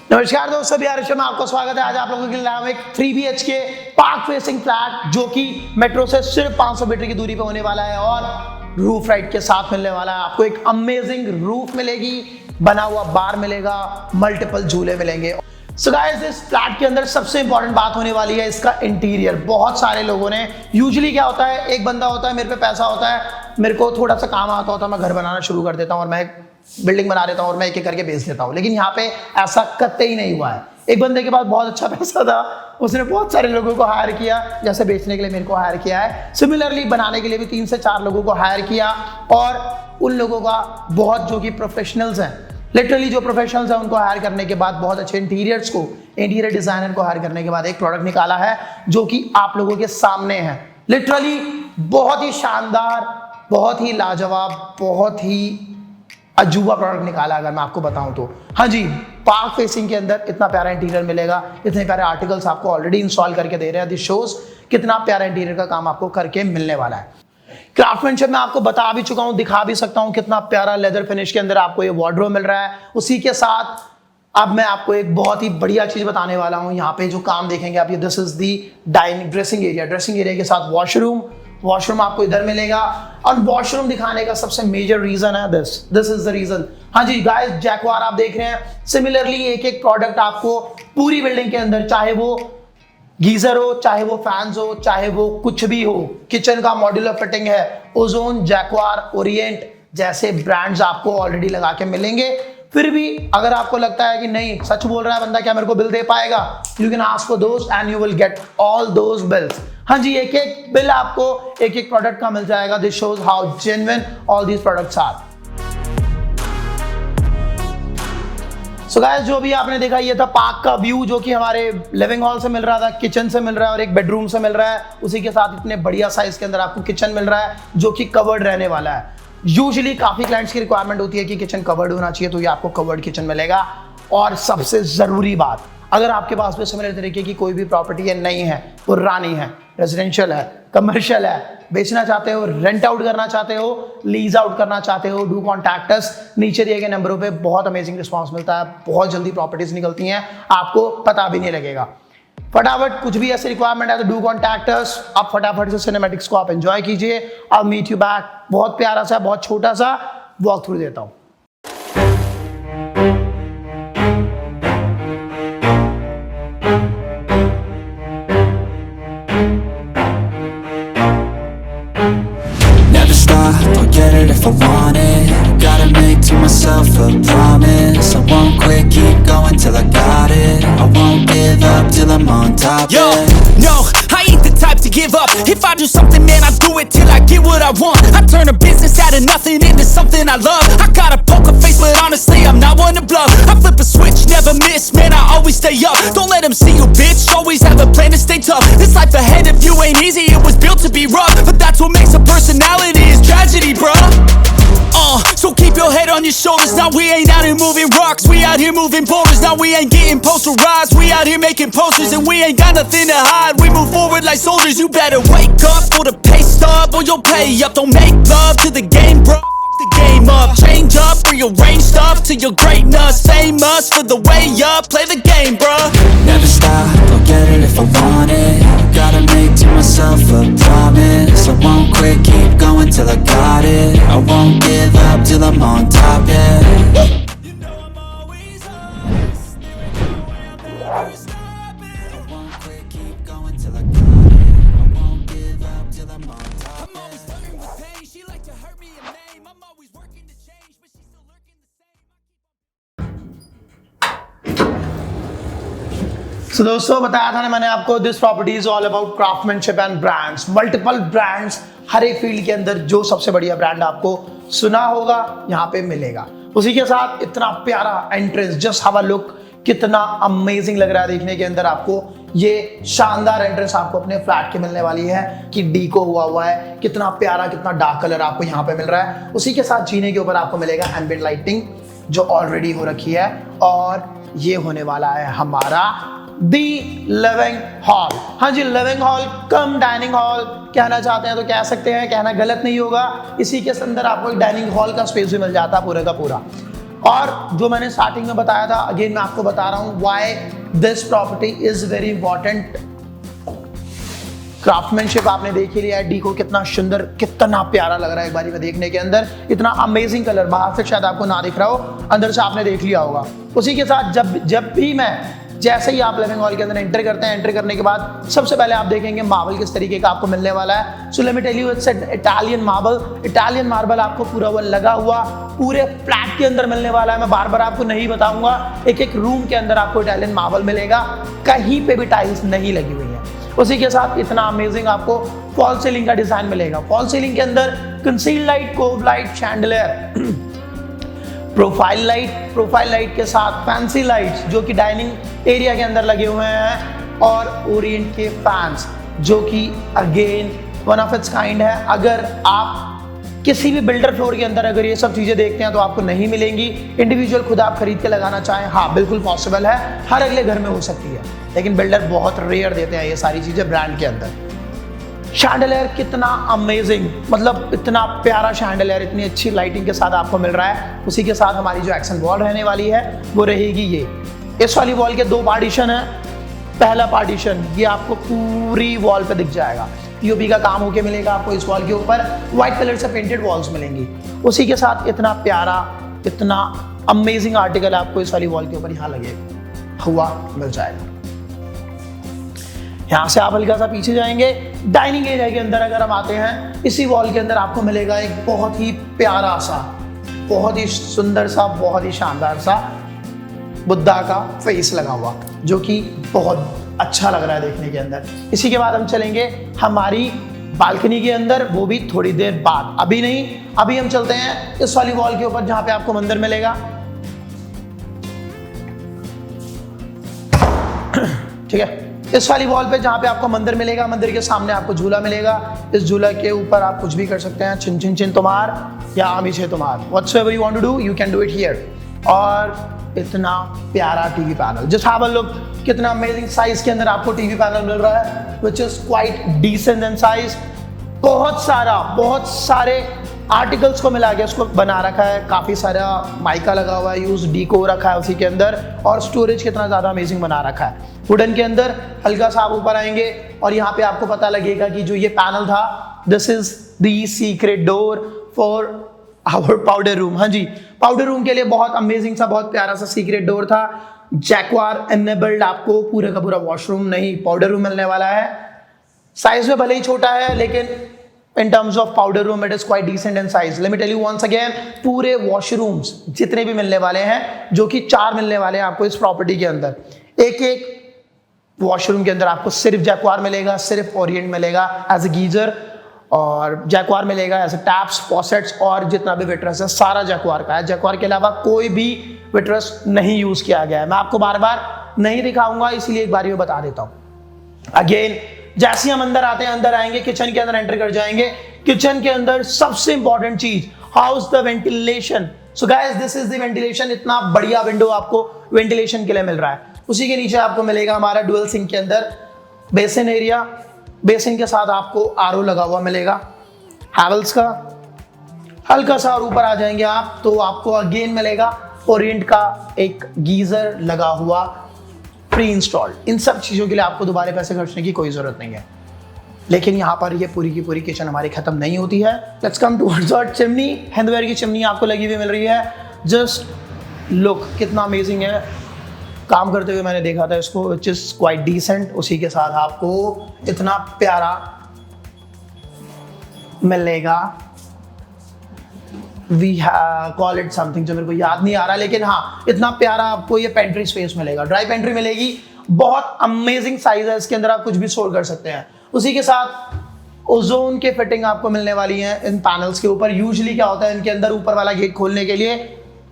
नमस्कार दोस्तों, बिहार में आपका स्वागत है। आज आप लोगों के लिए एक 3 BHK पार्क फेसिंग फ्लैट जो कि मेट्रो से सिर्फ 500 मीटर की दूरी पे होने वाला है और रूफ राइड के साथ मिलने वाला है। आपको एक अमेजिंग रूफ मिलेगी, बना हुआ बार मिलेगा, मल्टीपल झूले मिलेंगे। सो गाइस, इस फ्लैट के अंदर सबसे इंपॉर्टेंट बात होने वाली है इसका इंटीरियर। बहुत सारे लोगों ने यूजुअली क्या होता है, एक बंदा होता है, मेरे पे पैसा होता है, मेरे को थोड़ा सा काम आता होता है, मैं घर बनाना शुरू कर देता हूँ और मैं बिल्डिंग बना देता हूँ और मैं एक एक करके बेच देता हूँ। लेकिन यहाँ पे ऐसा कतई नहीं हुआ है। एक बंदे के पास बहुत अच्छा पैसा था, उसने बहुत सारे लोगों को हायर किया, जैसे बेचने के लिए मेरे को हायर किया है। सिमिलरली बनाने के लिए भी 3 से 4 लोगों को हायर किया और उन लोगों का बहुत जो कि प्रोफेशनल्स हैं, लिटरली जो प्रोफेशनल्स हैं, उनको हायर करने के बाद बहुत अच्छे इंटीरियर डिजाइनर को हायर करने के बाद एक प्रोडक्ट निकाला है जो कि आप लोगों के सामने है। लिटरली बहुत ही शानदार, बहुत ही लाजवाब, बहुत ही अजूबा प्रोडक्ट निकाला अगर मैं आपको बताऊं तो। हाँ जी, पार्क फेसिंग के अंदर इतना प्यारा इंटीरियर मिलेगा, इतने प्यारे आर्टिकल्स आपको ऑलरेडी इंस्टॉल करके दे रहे हैं। दिस शोज कितना प्यारा इंटीरियर का काम आपको करके मिलने वाला है। क्राफ्टमैनशिप में आपको बता भी चुका हूं, दिखा भी सकता हूं कितना प्यारा लेदर फिनिश के अंदर आपको ये वार्डरोब मिल रहा है। उसी के साथ अब मैं आपको एक बहुत ही बढ़िया चीज बताने वाला हूं। यहाँ पे जो काम देखेंगे आप, ये this is the dining dressing area के साथ वॉशरूम आपको इधर मिलेगा। और वॉशरूम दिखाने का सबसे मेजर रीजन है दिस इज द रीजन। हाँ जी गाइस, जैक्वार आप देख रहे हैं। सिमिलरली एक एक प्रोडक्ट आपको पूरी बिल्डिंग के अंदर, चाहे वो गीजर हो, चाहे वो फैंस हो, चाहे वो कुछ भी हो, किचन का मॉड्यूलर फिटिंग है, ओजोन, जैक्वार, ओरिएंट जैसे ब्रांड्स आपको ऑलरेडी लगा के मिलेंगे। फिर भी अगर आपको लगता है कि नहीं, सच बोल रहा है बंदा, क्या मेरे को बिल दे पाएगा, you can ask for those and you will get all those bills. हाँ जी, एक एक बिल आपको एक एक प्रोडक्ट का मिल जाएगा। This shows how genuine all these products are. So guys, जो भी आपने देखा ये था पार्क का व्यू, जो कि हमारे लिविंग हॉल से मिल रहा था, किचन से मिल रहा है और एक बेडरूम से मिल रहा है। उसी के साथ इतने बढ़िया साइज के अंदर आपको किचन मिल रहा है जो कि कवर्ड रहने वाला है। यूजुअली काफी क्लाइंट्स की रिक्वायरमेंट होती है कि किचन कवर्ड होना चाहिए, तो ये आपको कवर्ड किचन मिलेगा। और सबसे जरूरी बात, अगर आपके पास भी सिमिलर तरीके की कोई भी प्रॉपर्टी है, नहीं है, पुरानी है, रेजिडेंशियल है, कमर्शियल है, बेचना चाहते हो, रेंट आउट करना चाहते हो, लीज आउट करना चाहते हो, डू कॉन्टैक्ट अस। नीचे दिए गए नंबरों पे बहुत अमेजिंग रिस्पांस मिलता है, बहुत जल्दी प्रॉपर्टीज निकलती हैं, आपको पता भी नहीं लगेगा। फटाफट कुछ भी ऐसी रिक्वायरमेंट है तो डू कॉन्टैक्ट अस। आप फटाफट से सिनेमैटिक्स को आप एंजॉय कीजिए। I will meet you back. बहुत प्यारा सा, बहुत छोटा सा वॉक थ्रू देता हूं। I'll get it if I want it. Gotta make to myself a promise. I won't quit, keep going till I got it. I won't give up till I'm on top. Yo, no, I ain't the type to give up. If I do something, man, I do it till I get what I want. I turn a business out of nothing into something I love. I got a poker face, but honestly, I'm not one to bluff. I flip a switch, never miss, man, I always stay up. Don't let them see you, bitch, always have a plan to stay tough. This life ahead of you ain't easy, it was built to be rough. But that's what makes a personality, is tragedy, bruh. So keep your head on your shoulders. Now we ain't out here moving rocks, we out here moving boulders. Now we ain't getting posterized, we out here making posters. And we ain't got nothing to hide, we move forward like soldiers. You better wake up for the pay stub or you'll pay up. Don't make love to the game, bro, fuck the game up. Change up, rearrange stuff to your greatness. Famous for the way up, play the game, bro. Never stop, I'll get it if I want it. Gotta make to myself a promise. I won't quit, keep going till I got it. I won't give up till I'm on top, yeah. You know I'm always honest, there ain't no way I'm ever stopping. I won't quit, keep going till I got it. I won't give up till I'm on top. I'm always flirting with pain, she like to hurt me a name. I'm always working to change, but she's still lurking the same. So दोस्तों, बताया था ना मैंने आपको, this property is all about craftsmanship and brands, multiple brands. हर एक field के अंदर जो सबसे बढ़िया ब्रांड आपको सुना होगा यहाँ पे मिलेगा। उसी के साथ इतना प्यारा entrance, just have a look, कितना अमेजिंग लग रहा है देखने के अंदर। आपको ये शानदार एंट्रेंस आपको अपने फ्लैट की मिलने वाली है कि डीको हुआ है, कितना प्यारा, कितना डार्क कलर आपको यहाँ पे मिल रहा है। उसी के साथ जीने के ऊपर आपको मिलेगा एम्बिएंट लाइटिंग जो ऑलरेडी हो रखी है। और ये होने वाला है हमारा दी लिविंग हॉल। हाँ जी, living hall cum dining hall कहना चाहते हैं तो कह सकते हैं, कहना गलत नहीं होगा। इसी के अंदर आपको एक डाइनिंग हॉल का स्पेस भी मिल जाता है पूरे का पूरा। और जो मैंने स्टार्टिंग में बताया था, अगेन मैं आपको बता रहा हूं why this property is very important. Craftsmanship आपने देख ही लिया है, डी को कितना सुंदर, कितना प्यारा लग रहा है एक बारी में देखने के अंदर, इतना अमेजिंग कलर, बाहर से शायद आपको ना दिख रहा हो, अंदर से आपने देख लिया होगा। उसी के साथ जब भी मैं, जैसे ही आप लिविंग हॉल के अंदर एंटर करते हैं, एंटर करने के बाद सबसे पहले आप देखेंगे मार्बल किस तरीके का आपको मिलने वाला है। So let me tell you, it's Italian marble. Italian marble आपको पूरा वो लगा हुआ पूरे फ्लैट के अंदर मिलने वाला है। मैं बार बार आपको नहीं बताऊंगा, एक एक रूम के अंदर आपको इटालियन मार्बल मिलेगा, कहीं पे भी टाइल्स नहीं लगी हुई है। उसी के साथ इतना अमेजिंग आपको फॉल सीलिंग का डिजाइन मिलेगा। फॉल सीलिंग के अंदर conceal light, cove light, chandelier, profile light के साथ फैंसी लाइट्स जो कि डाइनिंग एरिया के अंदर लगे हुए हैं, और ओरिएंट के फैंस जो कि again one of its kind है। अगर आप किसी भी बिल्डर फ्लोर के अंदर अगर ये सब चीजें देखते हैं तो आपको नहीं मिलेंगी। इंडिविजुअल खुद आप खरीद के लगाना चाहें, हाँ बिल्कुल पॉसिबल है, हर अगले घर में हो सकती है, लेकिन बिल्डर बहुत रेयर देते हैं ये सारी चीजें ब्रांड के अंदर। शैंडलियर कितना अमेजिंग, मतलब इतना प्यारा शैंडलियर, इतनी अच्छी लाइटिंग के साथ आपको मिल रहा है। उसी के साथ हमारी जो एक्शन वॉल रहने वाली है वो रहेगी ये। इस वाली वॉल के 2 पार्टीशन है। पहला पार्टीशन ये आपको पूरी वॉल पे दिख जाएगा, पीओपी का काम होके मिलेगा आपको इस वॉल के ऊपर, व्हाइट कलर से पेंटेड वॉल्स मिलेंगी। उसी के साथ इतना प्यारा, इतना अमेजिंग आर्टिकल आपको इस वाली वॉल के ऊपर यहाँ लगेगा हुआ मिल जाएगा। यहाँ से आप हल्का सा पीछे जाएंगे, डाइनिंग एरिया के अंदर अगर हम आते हैं, इसी वॉल के अंदर आपको मिलेगा एक बहुत ही प्यारा सा, बहुत ही सुंदर सा, बहुत ही शानदार सा बुद्धा का फेस लगा हुआ, जो कि बहुत अच्छा लग रहा है देखने के अंदर। इसी के बाद हम चलेंगे हमारी बालकनी के अंदर, वो भी थोड़ी देर बाद, अभी नहीं। अभी हम चलते हैं इस वाली वॉल के ऊपर जहां पे आपको मंदिर मिलेगा। ठीक है, इस वाली वॉल पे जहां पे आपको मंदिर मिलेगा, मंदिर के सामने आपको झूला मिलेगा। इस झूला के ऊपर आप कुछ भी कर सकते हैं, चिन चिन चिन तुम्हार या आमी छे तुम्हार, whatever you want to do you can do it here. और इतना प्यारा TV panel, just have a look, कितना अमेजिंग साइज के अंदर आपको टीवी पैनल मिल रहा है, which is quite decent in size. बहुत सारे आर्टिकल्स को मिला के उसको बना रखा है, काफी सारा माइका लगा हुआ है, यूज डीको रखा है उसी के अंदर, और स्टोरेज कितना ज्यादा अमेजिंग बना रखा है। वुडन के अंदर हल्का सा आप ऊपर आएंगे और यहाँ पे आपको पता लगेगा कि जो ये पैनल था, this is the secret door for our powder room. हाँ जी, पाउडर रूम के लिए बहुत अमेजिंग सा, बहुत प्यारा सा सीक्रेट डोर था। जैक्वार एनेबल्ड आपको पूरा का पूरा वॉशरूम नहीं, पाउडर रूम मिलने वाला है। साइज में भले ही छोटा है, लेकिन in terms of powder room it is quite decent in size. Let me tell you once again, पूरे वॉशरूम्स जितने भी मिलने वाले हैं, जो कि 4 मिलने वाले हैं आपको इस प्रॉपर्टी के अंदर, एक वॉशरूम के अंदर आपको सिर्फ जैक्वार मिलेगा, सिर्फ ओरिएंट मिलेगा एज ए गीजर, और जैक्वार मिलेगा एज ए टैप्स, फॉसेट्स, और जितना भी विट्रस है सारा जैक्वार का है। जैक्वार के अलावा कोई भी विट्रस नहीं यूज किया गया है। मैं आपको बार बार नहीं दिखाऊंगा, इसीलिए एक बार में बता देता हूं। अगेन जैसे हम अंदर आते हैं, अंदर आएंगे, किचन के अंदर एंटर कर जाएंगे। किचन के अंदर सबसे इंपॉर्टेंट चीज, house the ventilation. So guys, this is the ventilation. इतना बढ़िया विंडो आपको वेंटिलेशन के लिए मिल रहा है। उसी के नीचे आपको मिलेगा हमारा डुअल सिंक के अंदर बेसिन एरिया, बेसिन के साथ आपको आरओ लगा हुआ मिलेगा हैवेल्स का। हल्का सा और ऊपर आ जाएंगे आप तो आपको अगेन मिलेगा ओरिएंट का एक गीजर लगा हुआ प्री इंस्टॉल्ड। इन सब चीज़ों के लिए आपको दोबारा पैसे खर्चने की कोई ज़रूरत नहीं है। लेकिन यहाँ पर ये पूरी की पूरी किचन हमारी खत्म नहीं होती है। Let's come towards our chimney. हैंडवेयर की चिमनी आपको लगी हुई मिल रही है। जस्ट लुक, कितना अमेजिंग है। काम करते हुए मैंने देखा था इसको, विच इज़ क्वाइट डिसेंट। उसी के साथ आपको इतना प्यारा मिलेगा, वी कॉल इट समथिंग जो मेरे को याद नहीं आ रहा, लेकिन हाँ इतना प्यारा आपको ये पेंट्री स्पेस मिलेगा। ड्राई पेंट्री मिलेगी, बहुत अमेजिंग साइज है इसके अंदर, आप कुछ भी स्टोर कर सकते हैं। उसी के साथ ओजोन के फिटिंग आपको मिलने वाली है इन पैनल्स के ऊपर। यूजुअली क्या होता है, इनके अंदर ऊपर वाला गेट खोलने के लिए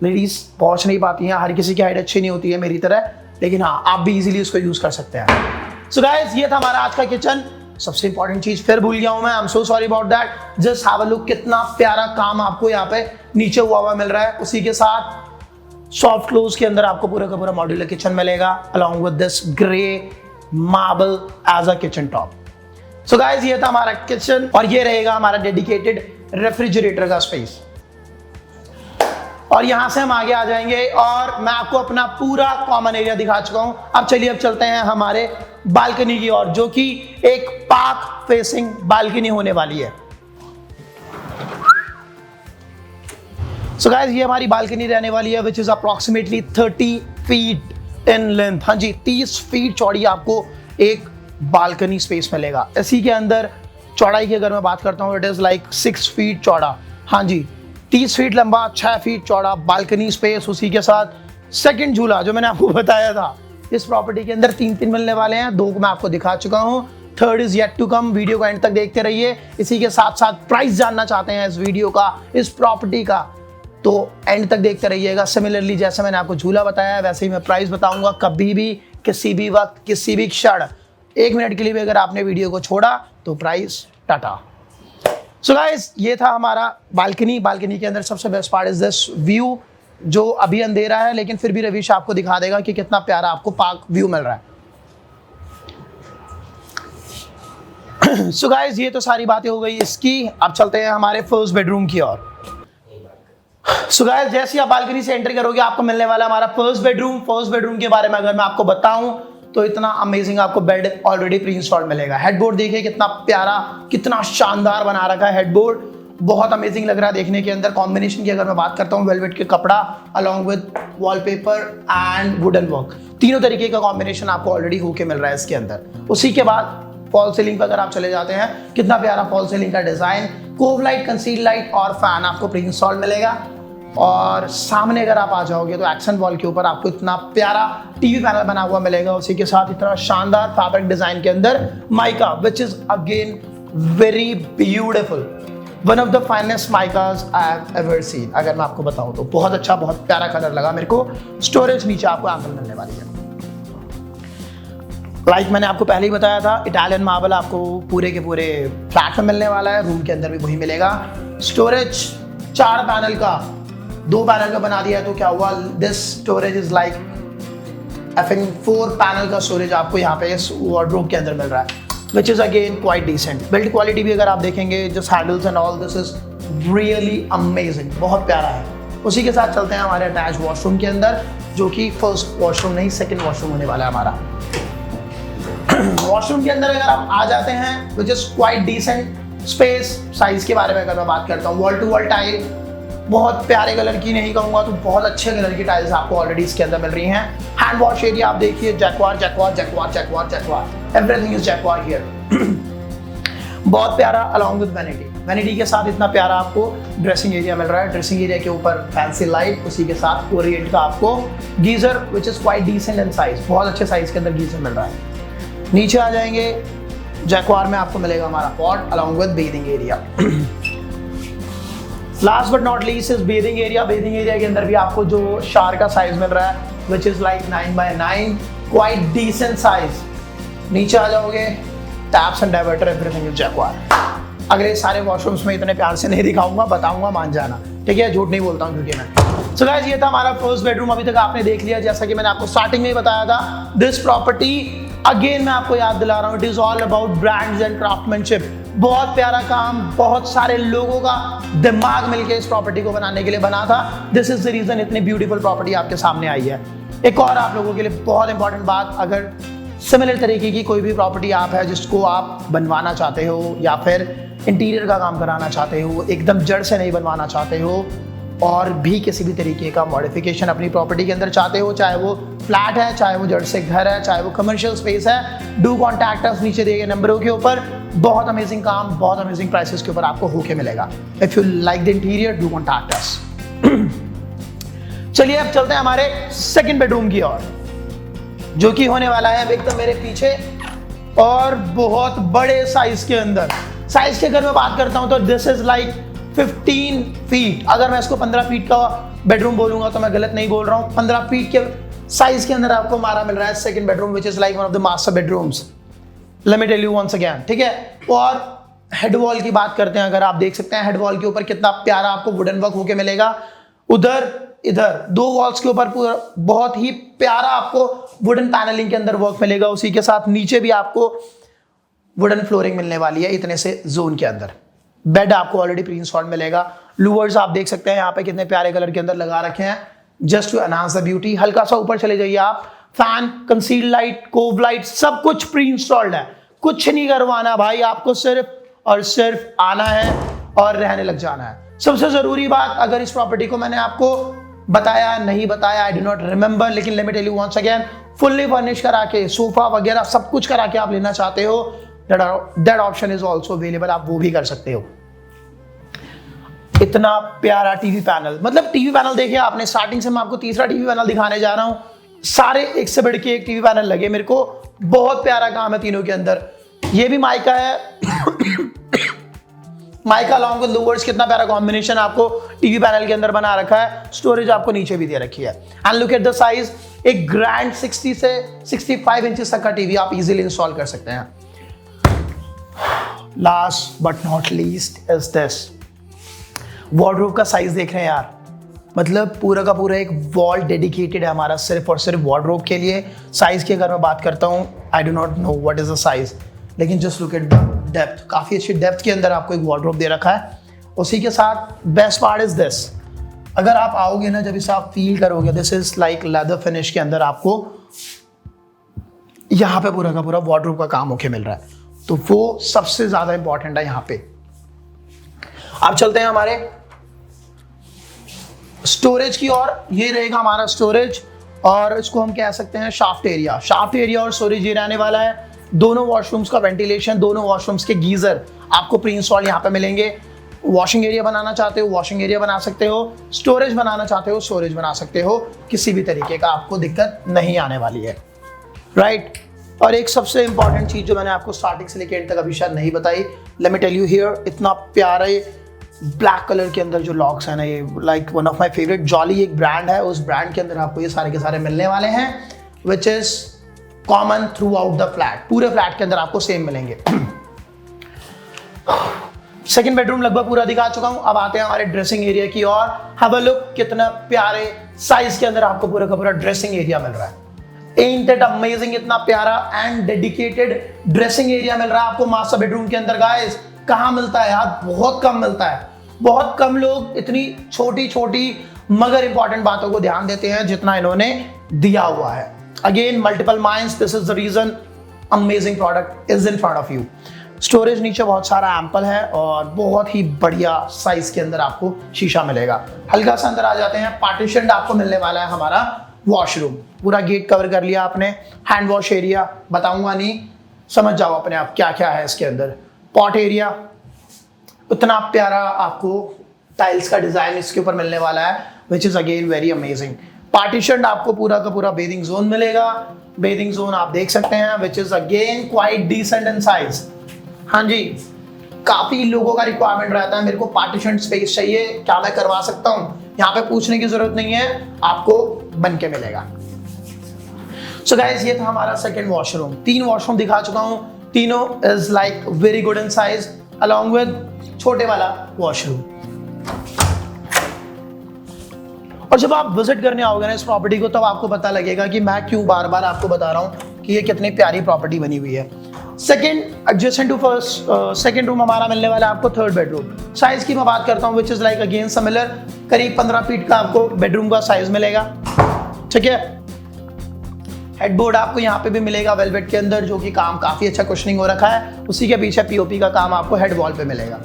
लेडीज पहुंच नहीं पाती हैं, हर किसी की हाइट अच्छी नहीं होती है मेरी तरह, लेकिन हाँ आप भी इजीली उसको यूज कर सकते हैं। सो गाइस, ये था हमारा आज का किचन। सबसे इंपॉर्टेंट चीज फिर भूल गया हूं मैं, I am so sorry about that. Just have a look, कितना प्यारा काम आपको यहाँ पे नीचे हुआ मिल रहा है। उसी के साथ सॉफ्ट क्लोज के अंदर आपको पूरा का पूरा मॉड्यूलर किचन मिलेगा along with this grey marble as a kitchen top. So guys, ये था हमारा किचन और ये रहेगा हमारा डेडिकेटेड रेफ्रिजरेटर का स्पेस। और यहां से हम आगे आ जाएंगे और मैं आपको अपना पूरा कॉमन एरिया दिखा चुका हूं। अब चलिए अब चलते हैं हमारे बालकनी की ओर, जो कि एक पार्क फेसिंग बालकनी होने वाली है। सो गाइस, ये हमारी बालकनी रहने वाली है which is approximately 30 feet in length. हाँ जी, 30 फीट चौड़ी आपको एक बालकनी स्पेस मिलेगा। इसी के अंदर चौड़ाई की अगर मैं बात करता हूँ, इट इज लाइक 6 फीट चौड़ा। हाँ जी, 30 फीट लंबा, 6 फीट चौड़ा बालकनी स्पेस। उसी के साथ सेकंड झूला जो मैंने आपको बताया था, इस प्रॉपर्टी के अंदर 3 मिलने वाले हैं। 2 को मैं आपको दिखा चुका हूं, third is yet to come. Video को एंड तक देखते रहिए। इसी के साथ साथ प्राइस जानना चाहते हैं इस वीडियो का, इस प्रॉपर्टी का, तो एंड तक देखते रहिएगा। सिमिलरली जैसे मैंने आपको झूला बताया वैसे ही मैं प्राइस बताऊंगा। कभी भी, किसी भी वक्त, किसी भी क्षण, 1 मिनट के लिए भी अगर आपने वीडियो को छोड़ा तो प्राइस टाटा। सो गाइस, ये था हमारा बालकनी। बालकनी के अंदर सबसे best part is this view, जो अभी अंधेरा है लेकिन फिर भी रवीश आपको दिखा देगा कि कितना प्यारा आपको पार्क व्यू मिल रहा है। सो गाइस, ये तो सारी बातें हो गई इसकी। अब चलते हैं हमारे फर्स्ट बेडरूम की ओर। सो गाइस, जैसे ही आप बालकनी से एंटर करोगे आपको मिलने वाला हमारा फर्स्ट बेडरूम। फर्स्ट बेडरूम के बारे में अगर मैं आपको बताऊं तो इतना अमेजिंग आपको बेड ऑलरेडी प्री इंस्टॉल्ड मिलेगा। हेडबोर्ड देखिए कितना प्यारा, कितना शानदार बना रखा है हेडबोर्ड, बहुत अमेजिंग लग रहा है देखने के अंदर। कॉम्बिनेशन की अगर मैं बात करता हूँ, वेलवेट के कपड़ा along with wallpaper and wooden work, तीनों तरीके का कॉम्बिनेशन आपको ऑलरेडी होके मिल रहा है इसके अंदर। उसी के बाद फॉल सीलिंग पर अगर आप चले जाते हैं, कितना प्यारा फॉल सीलिंग का design, cove light, conceal light और फैन आपको प्री इंस्टॉल्ड मिलेगा। और सामने अगर आप आ जाओगे तो एक्सेंट वॉल के ऊपर आपको इतना प्यारा टीवी पैनल बना हुआ मिलेगा। उसी के साथ इतना शानदार फैब्रिक डिजाइन के अंदर mica, which is again very beautiful, one of the finest micas I have ever seen. अगर मैं आपको बताऊं तो बहुत अच्छा, बहुत प्यारा कलर लगा मेरे को। स्टोरेज नीचे आपको एम्पल मिलने वाली है। लाइक मैंने आपको पहले ही बताया था, इटालियन मार्बल आपको पूरे के पूरे फ्लैट में मिलने वाला है। रूम के अंदर भी वही मिलेगा। स्टोरेज 4 पैनल का, 2 पैनल का बना दिया तो क्या हुआ, this storage is like I think 4 panel का स्टोरेज आपको यहाँ पे इस वार्डरोब के अंदर मिल रहा है, which is again quite decent. Build quality भी अगर आप देखेंगे, just handles and all, this is really amazing, बहुत प्यारा है। उसी के साथ चलते हैं हमारे अटैच वॉशरूम के अंदर, जो कि फर्स्ट वॉशरूम नहीं, सेकेंड वॉशरूम होने वाला है हमारा। वॉशरूम के अंदर अगर आप आ जाते हैं, which is quite decent space. Size के बारे में अगर मैं बात करता हूँ, वॉल टू वॉल टाइल, बहुत प्यारे कलर की नहीं कहूंगा तो बहुत अच्छे कलर की टाइल्स आपको ऑलरेडी इसके अंदर मिल रही हैं। हैंड वॉश एरिया आप देखिए, जैक्वार जैक्वार जैक्वार जैक्वार जैक्वार, एवरीथिंग इज जैक्वार हियर। बहुत प्यारा अलॉन्ग विद वैनिटी। वैनिटी के साथ इतना प्यारा आपको ड्रेसिंग एरिया मिल रहा है। ड्रेसिंग एरिया के ऊपर फैंसी लाइट, उसी के साथ ओरिएंट का आपको geyser, which is quite decent in size, बहुत अच्छे साइज के अंदर गीजर मिल रहा है। नीचे आ जाएंगे, जैक्वार में आपको मिलेगा हमारा pot along with bathing area. Last but not least is bathing area. Bathing area के अंदर भी आपको जो शावर का साइज मिल रहा है, which is like 9x9, quite decent size. नीचे आ जाओगे, taps and diverter, everything is Jaquar. अगले सारे वॉशरूम्स में इतने प्यार से नहीं दिखाऊंगा, बताऊंगा, मान जाना, ठीक है, झूठ नहीं बोलता हूँ क्योंकि मैं। सो गाइस, ये था हमारा फर्स्ट बेडरूम। अभी तक आपने देख लिया, जैसा कि मैंने आपको स्टार्टिंग में ही बताया था, दिस प्रॉपर्टी अगेन मैं आपको याद दिला रहा हूँ, it is all about brands and craftsmanship. बहुत प्यारा काम, बहुत सारे लोगों का दिमाग मिलकर इस प्रॉपर्टी को बनाने के लिए बना था। दिस इज द रीजन इतनी ब्यूटीफुल प्रॉपर्टी आपके सामने आई है। एक और आप लोगों के लिए बहुत इंपॉर्टेंट बात, अगर सिमिलर तरीके की कोई भी प्रॉपर्टी आप है जिसको आप बनवाना चाहते हो या फिर इंटीरियर का काम कराना चाहते हो, एकदम जड़ से नहीं बनवाना चाहते हो, और भी किसी भी तरीके का मॉडिफिकेशन अपनी प्रॉपर्टी के अंदर चाहते हो, चाहे वो फ्लैट है, चाहे वो जड़ से घर है, चाहे वो कमर्शियल स्पेस है, डू कॉन्टैक्ट अस नीचे दिए गए नंबरों के ऊपर। बहुत अमेजिंग काम, बहुत अमेजिंग प्राइसेस के ऊपर आपको होके मिलेगा। If you like the interior, do contact us. चलिए अब चलते हैं हमारे सेकंड बेडरूम की ओर, जो कि होने वाला है एकदम मेरे पीछे और बहुत बड़े साइज के अंदर। साइज की अगर मैं बात करता हूं तो दिस इज लाइक 15 फीट। अगर मैं इसको 15 फीट का बेडरूम बोलूंगा तो मैं गलत नहीं बोल रहा हूं। 15 फीट के साइज के अंदर आपको हमारा मिल रहा है second bedroom, which is like one of the master bedrooms. Let me tell you once again, ठीक है। और हेड वॉल की बात करते हैं, अगर आप देख सकते हैं हेड वॉल के ऊपर कितना प्यारा आपको वुडन वर्क होके मिलेगा। उधर इधर 2 वॉल्स के ऊपर पूरा बहुत ही प्यारा आपको वुडन पैनलिंग के अंदर वर्क मिलेगा। उसी के साथ नीचे भी आपको वुडन फ्लोरिंग मिलने वाली है इतने से जोन के अंदर। बेड आपको ऑलरेडी प्री इंस्टॉल्ड मिलेगा। लूवर्स आप देख सकते हैं यहाँ पे कितने प्यारे कलर के अंदर लगा रखे हैं, just to enhance the beauty. हल्का सा ऊपर चले जाइए आप, fan, conceal light, cove light, सब कुछ प्री इंस्टॉल्ड है, कुछ नहीं करवाना भाई, आपको सिर्फ और सिर्फ आना है और रहने लग जाना है। सबसे जरूरी बात, अगर इस प्रॉपर्टी को मैंने आपको बताया नहीं बताया, आई डू नॉट रिमेंबर, लेकिन let me tell you once again, fully furnish करा के, सोफा वगैरह सब कुछ करा के आप लेना चाहते हो, that option is also available, आप वो भी कर सकते हो। इतना प्यारा टीवी पैनल, मतलब टीवी पैनल देखिए आपने, स्टार्टिंग से मैं आपको तीसरा टीवी पैनल दिखाने जा रहा हूं, सारे एक से बढ़ के एक टीवी पैनल लगे मेरे को, बहुत प्यारा काम है तीनों के अंदर। ये भी माइका है माइका अलॉन्ग विद लूवर्स, कितना प्यारा कॉम्बिनेशन आपको टीवी पैनल के अंदर बना रखा है। स्टोरेज आपको नीचे भी दे रखी है। And look at the size, एक ग्रैंड 60 से 65 इंचेस तक का टीवी आप इजीली इंस्टॉल कर सकते हैं। Last but not least is this, wardrobe का साइज देख रहे हैं यार, मतलब पूरा का पूरा एक वॉल डेडिकेटेड है हमारा सिर्फ और सिर्फ वार्डरोब के लिए। साइज की अगर मैं बात करता हूँ, आई do not know what is the size, लेकिन जस्ट लुक एट डेप्थ, काफी अच्छी डेप्थ के अंदर आपको एक वार्डरोब दे रखा है। उसी के साथ बेस्ट पार्ट इज दिस, अगर आप आओगे ना, जब इसे आप फील करोगे, this is like leather finish के अंदर आपको यहाँ पे पूरा का पूरा वार्डरोब का काम होके मिल रहा है, तो वो सबसे ज्यादा इंपॉर्टेंट है यहाँ पे। अब चलते हैं हमारे स्टोरेज की ओर। ये रहेगा हमारा स्टोरेज, और इसको हम कह सकते हैं शाफ्ट एरिया। शाफ्ट एरिया और स्टोरेज ये रहने वाला है। दोनों वॉशरूम्स का वेंटिलेशन, दोनों वॉशरूम्स के गीजर आपको प्री इंस्टॉल यहाँ पे मिलेंगे। वॉशिंग एरिया बनाना चाहते हो वॉशिंग एरिया बना सकते हो, स्टोरेज बनाना चाहते हो स्टोरेज बना सकते हो, किसी भी तरीके का आपको दिक्कत नहीं आने वाली है, राइट। और एक सबसे इंपॉर्टेंट चीज जो मैंने आपको स्टार्टिंग से लेकर एंड तक अभी शायद नहीं बताई, let me tell you here, इतना प्यारा ब्लैक कलर के अंदर जो लॉक्स है ना, ये like one of my favourite, jolly एक ब्रांड है, उस ब्रांड के अंदर आपको ये सारे के सारे मिलने वाले हैं, which is common through out the flat. पूरे फ्लैट के अंदर आपको सेम मिलेंगे। सेकंड बेडरूम लगभग पूरा दिखा चुका हूं, अब आते हैं हमारे ड्रेसिंग एरिया की ओर। हैव अ लुक, कितना प्यारे साइज के अंदर आपको पूरा का पूरा ड्रेसिंग एरिया मिल रहा है। Ain't it amazing, इतना प्यारा एंड डेडिकेटेड ड्रेसिंग एरिया मिल रहा है आपको मास्टर बेडरूम के अंदर। गाइस, कहाँ मिलता है यार, बहुत कम मिलता है। बहुत कम लोग इतनी छोटी छोटी मगर इंपॉर्टेंट बातों को ध्यान देते हैं जितना इन्होंने दिया हुआ है। Again multiple minds, this is the reason amazing product is in front of you. Storage नीचे बहुत सारा एम्पल है और बहुत ही बढ़िया साइज के अंदर आपको शीशा मिलेगा। हल्का सा अंदर आ जाते हैं, पार्टीशन आपको मिलने वाला है हमारा वॉशरूम। पूरा गेट कवर कर लिया आपने। हैंड वॉश एरिया बताऊंगा नहीं, समझ जाओ अपने आप क्या क्या है इसके अंदर। पॉट एरिया, उतना प्यारा आपको टाइल्स का डिजाइन इसके ऊपर मिलने वाला है, which is again very amazing. Partition आपको पूरा का पूरा बेदिंग जोन मिलेगा। बेदिंग जोन आप देख सकते हैं, which is again quite decent in size. हाँ जी, काफी लोगों का रिक्वायरमेंट रहता है, मेरे को पार्टीशन स्पेस चाहिए, क्या मैं करवा सकता हूँ? यहाँ पे पूछने की जरूरत नहीं है, आपको बन के मिलेगा। सो गाइस, ये था हमारा सेकंड वॉशरूम। 3 वॉशरूम दिखा चुका हूँ, तीनों is like very good in size, along with छोटे वाला वॉशरूम। और जब आप विजिट करने आओगे ना इस प्रॉपर्टी को, तब आपको पता लगेगा कि मैं क्यों बार बार आपको बता रहा हूँ कि ये कितनी प्यारी प्रॉपर्टी बनी हुई है। Second adjacent to first second room हमारा मिलने वाला है आपको थर्ड बेडरूम। साइज की मैं बात करता हूँ, विच इज लाइक अगेन सिमिलर, करीब 15 फीट का आपको बेडरूम का साइज मिलेगा। ठीक है, हेडबोर्ड आपको यहाँ पे भी मिलेगा वेलवेट के अंदर, जो कि काम काफी अच्छा कुशनिंग हो रखा है। उसी के पीछे पीओपी का काम आपको हेड वॉल पे मिलेगा।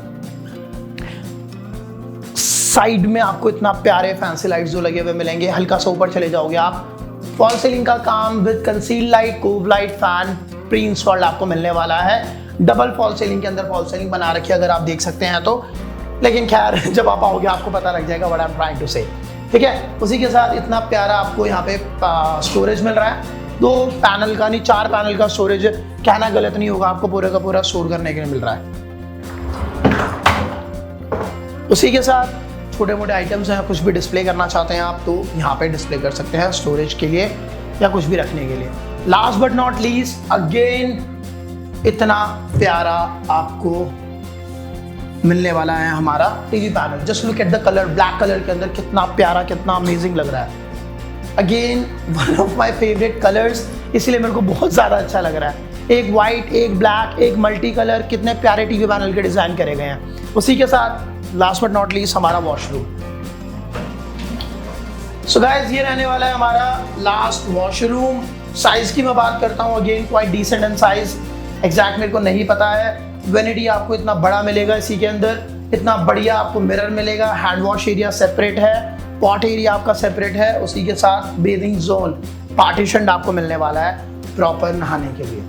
साइड में आपको इतना प्यारे फैंसी लाइट्स जो लगे हुए मिलेंगे। हल्का सा ऊपर चले जाओगे आप, फॉल सीलिंग का काम with conceal light, cove light, fan pre installed आपको मिलने वाला है। डबल फॉल सीलिंग के अंदर फॉल सीलिंग बना रखी है, अगर आप देख सकते हैं तो, लेकिन खैर जब आप आओगे आपको पता लग जाएगा what I am trying to say. ठीक है, उसी के साथ इतना प्यारा आपको यहाँ पे स्टोरेज मिल रहा है। 2 पैनल का नहीं, 4 पैनल का स्टोरेज, कहना गलत नहीं होगा, आपको पूरे का पूरा स्टोर करने के लिए मिल रहा है। उसी के साथ छोटे मोटे आइटम्स हैं, कुछ भी डिस्प्ले करना चाहते हैं आप तो यहाँ पे डिस्प्ले कर सकते हैं स्टोरेज के लिए या कुछ भी रखने के लिए। Last but not least, again इतना प्यारा आपको मिलने वाला है हमारा TV panel. Just look at the colour, black colour के अंदर कितना प्यारा, कितना अमेजिंग लग रहा है। Again one of my favourite colours, इसलिए मेरे को बहुत ज़्यादा अच्छा लग रहा है। एक वाइट, एक ब्लैक, एक मल्टी कलर, कितने प्यारे टीवी पैनल के डिजाइन करे गए हैं। उसी के साथ लास्ट बट नॉट लीस्ट हमारा वॉशरूम। सो गाइस ये रहने वाला है हमारा लास्ट वॉशरूम। साइज की मैं बात करता हूँ, again quite decent in size, exact मेरे को नहीं पता है। वेनिटी आपको इतना बड़ा मिलेगा, इसी के अंदर इतना बढ़िया आपको मिरर मिलेगा। हैंड वॉश एरिया सेपरेट है, पॉट एरिया आपका सेपरेट है, उसी के साथ बेदिंग जोन पार्टीशन आपको मिलने वाला है प्रॉपर नहाने के लिए।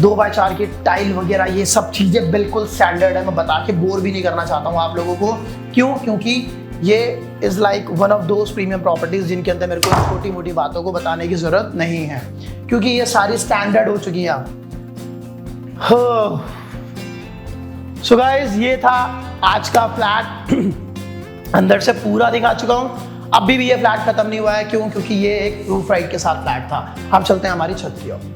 2x4 की टाइल वगैरह ये सब चीज़ें बिल्कुल स्टैंडर्ड है, मैं बता के बोर भी नहीं करना चाहता हूँ आप लोगों को। क्यों? क्योंकि ये is like one of those premium properties जिनके अंदर मेरे को छोटी मोटी बातों को बताने की ज़रूरत नहीं है, क्योंकि ये सारी स्टैंडर्ड हो चुकी हैं। सो गाइस ये था आज का फ्लैट। अंदर से पूरा दिखा चुका हूँ, अभी भी ये फ्लैट खत्म नहीं हुआ है। क्यों? क्योंकि ये एक रूफ राइड के साथ फ्लैट था। हम चलते हैं हमारी छत की ओर।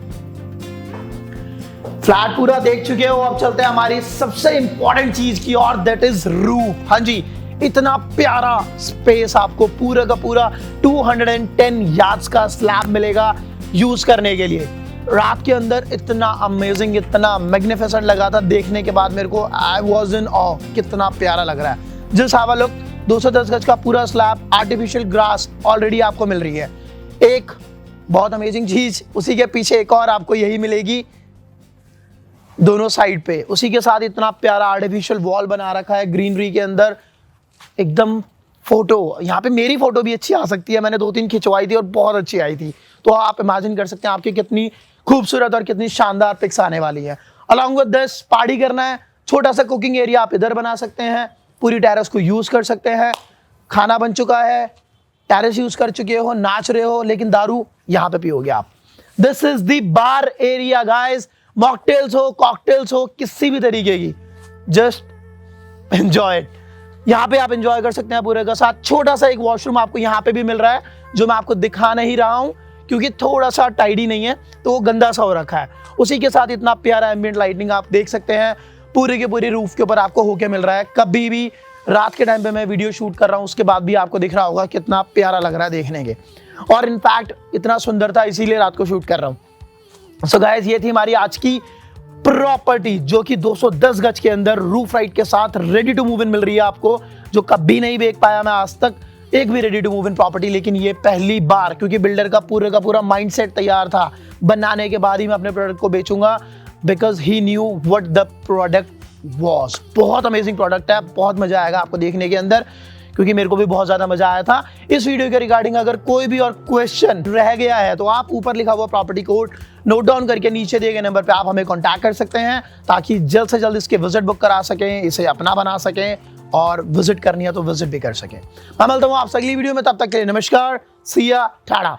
फ्लैट पूरा देख चुके हो, अब चलते हैं हमारी सबसे इंपॉर्टेंट चीज की और, दैट इज रूफ। हाँ जी, इतना प्यारा स्पेस आपको पूरा का पूरा 210 यार्ड्स का स्लैब मिलेगा यूज करने के लिए। रात के अंदर इतना अमेजिंग, इतना मैग्निफिसेंट लगा था, देखने के बाद मेरे को आई वॉज इन ऑ, कितना प्यारा लग रहा है। जस्ट हैव अ लुक, 210 गज का पूरा स्लैब, आर्टिफिशियल ग्रास ऑलरेडी आपको मिल रही है। एक बहुत अमेजिंग चीज, उसी के पीछे एक और आपको यही मिलेगी दोनों साइड पे। उसी के साथ इतना प्यारा आर्टिफिशियल वॉल बना रखा है ग्रीनरी के अंदर, एकदम फोटो, यहाँ पे मेरी फोटो भी अच्छी आ सकती है, मैंने 2-3 खिंचवाई थी और बहुत अच्छी आई थी। तो आप इमेजिन कर सकते हैं आपकी कितनी खूबसूरत और कितनी शानदार पिक्स आने वाली है। अलॉन्ग विद दिस पार्टी करना है, छोटा सा कुकिंग एरिया आप इधर बना सकते हैं, पूरी टेरेस को यूज कर सकते हैं। खाना बन चुका है, टेरेस यूज कर चुके हो, नाच रहे हो, लेकिन दारू यहाँ पे पियोगे आप। This is the bar area guys. Mocktails हो, कॉकटेल्स हो, किसी भी तरीके की, जस्ट एंजॉय इट। यहाँ पे आप एंजॉय कर सकते हैं पूरे का साथ। छोटा सा एक वॉशरूम आपको यहाँ पे भी मिल रहा है, जो मैं आपको दिखा नहीं रहा हूँ क्योंकि थोड़ा सा टाइडी नहीं है, तो वो गंदा सा हो रखा है। उसी के साथ इतना प्यारा एम्बिएंट लाइटिंग आप देख सकते हैं, पूरे के पूरे रूफ के ऊपर आपको होके मिल रहा है। कभी भी रात के टाइम पे मैं वीडियो शूट कर रहा हूँ, उसके बाद भी आपको दिख रहा होगा कितना प्यारा लग रहा है देखने के, और इनफैक्ट इतना सुंदर था इसीलिए रात को शूट कर रहा हूँ। सो गाइस ये थी हमारी आज की प्रॉपर्टी, जो कि 210 गज के अंदर रूफ राइड के साथ रेडी टू मूव इन मिल रही है आपको, जो कभी नहीं देख पाया मैं आज तक एक भी ready to move in property, लेकिन ये पहली बार, क्योंकि बिल्डर का पूरा माइंडसेट तैयार था, बनाने के बाद ही मैं अपने प्रोडक्ट को बेचूंगा, because he knew what the product was. बहुत अमेजिंग प्रोडक्ट है, बहुत मजा आएगा आपको देखने के अंदर, क्योंकि मेरे को भी बहुत ज्यादा मजा आया था। इस वीडियो के रिगार्डिंग अगर कोई भी और क्वेश्चन रह गया है तो आप ऊपर लिखा हुआ प्रॉपर्टी कोड नोट डाउन करके नीचे दिए गए नंबर पे आप हमें कांटेक्ट कर सकते हैं, ताकि जल्द से जल्द इसके विजिट बुक करा सकें, इसे अपना बना सकें, और विजिट करनी है तो विजिट भी कर सकें। मैं मिलता हूँ आपसे अगली वीडियो में, तब तक के लिए नमस्कार, सी या, टाटा।